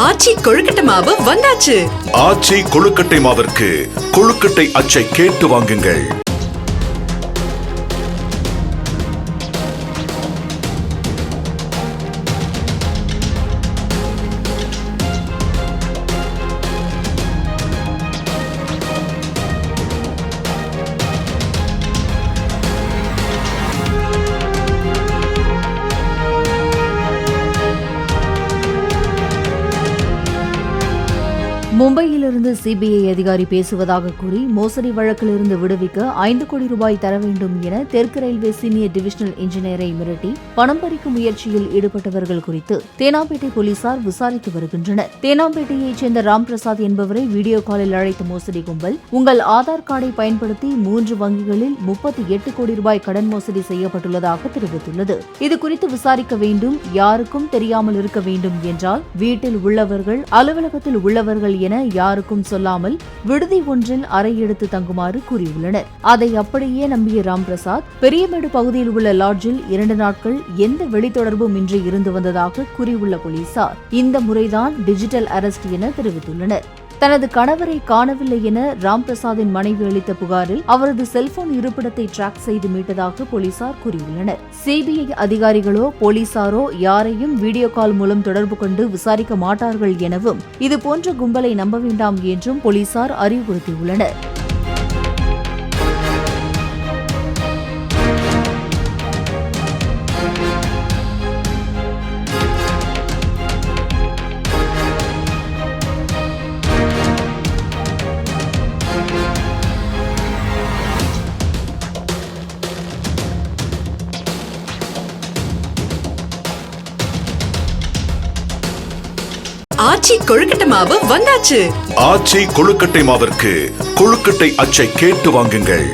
ஆச்சி கொழுக்கட்டை மாவு வந்தாச்சு. ஆச்சி கொழுக்கட்டை மாவிற்கு கொழுக்கட்டை அச்சை கேட்டு வாங்குங்கள். மும்பையிலிருந்து சிபிஐ அதிகாரி பேசுவதாக கூறி மோசடி வழக்கிலிருந்து விடுவிக்க 5 கோடி ரூபாய் தர வேண்டும் என தெற்கு ரயில்வே சீனியர் டிவிஷனல் இன்ஜினியரை மிரட்டி பணம் பறிக்கும் முயற்சியில் ஈடுபட்டவர்கள் குறித்து தேனாம்பேட்டை போலீசார் விசாரித்து வருகின்றனர். தேனாம்பேட்டையைச் சேர்ந்த ராம்பிரசாத் என்பவரை வீடியோ காலில் அழைத்த மோசடி கும்பல் உங்கள் ஆதார் கார்டை பயன்படுத்தி 3 வங்கிகளில் 38 கோடி ரூபாய் கடன் மோசடி செய்யப்பட்டுள்ளதாக தெரிவித்துள்ளது. இதுகுறித்து விசாரிக்க வேண்டும், யாருக்கும் தெரியாமல் இருக்க வேண்டும் என்றால் வீட்டில் உள்ளவர்கள், அலுவலகத்தில் உள்ளவர்கள் என யாருக்கும் சொல்லாமல் விடுதி ஒன்றில் அறை எடுத்து தங்குமாறு கூறியுள்ளனர். அதை அப்படியே நம்பிய ராம்பிரசாத் பெரியமேடு பகுதியில் உள்ள லாட்ஜில் 2 நாட்கள் எந்த வெளித்தொடர்பும் இன்றி இருந்து வந்ததாக கூறியுள்ள போலீசார் இந்த முறைதான் டிஜிட்டல் அரெஸ்ட் என தெரிவித்துள்ளனர். தனது கணவரை காணவில்லை என ராம்பிரசாத்தின் மனைவி அளித்த புகாரில் அவரது செல்போன் இருப்பிடத்தை டிராக் செய்து மீட்டதாக போலீசார் கூறியுள்ளனர். சிபிஐ அதிகாரிகளோ போலீசாரோ யாரையும் வீடியோ கால் மூலம் தொடர்பு கொண்டு விசாரிக்க மாட்டார்கள் எனவும் இதுபோன்ற கும்பலை நம்ப வேண்டாம் என்றும் போலீசார் அறிவுறுத்தியுள்ளனர். ஆச்சி கொழுக்கட்டை மாவு வந்தாச்சு. ஆச்சி கொழுக்கட்டை மாவிற்கு கொழுக்கட்டை அச்சை கேட்டு வாங்குங்கள்.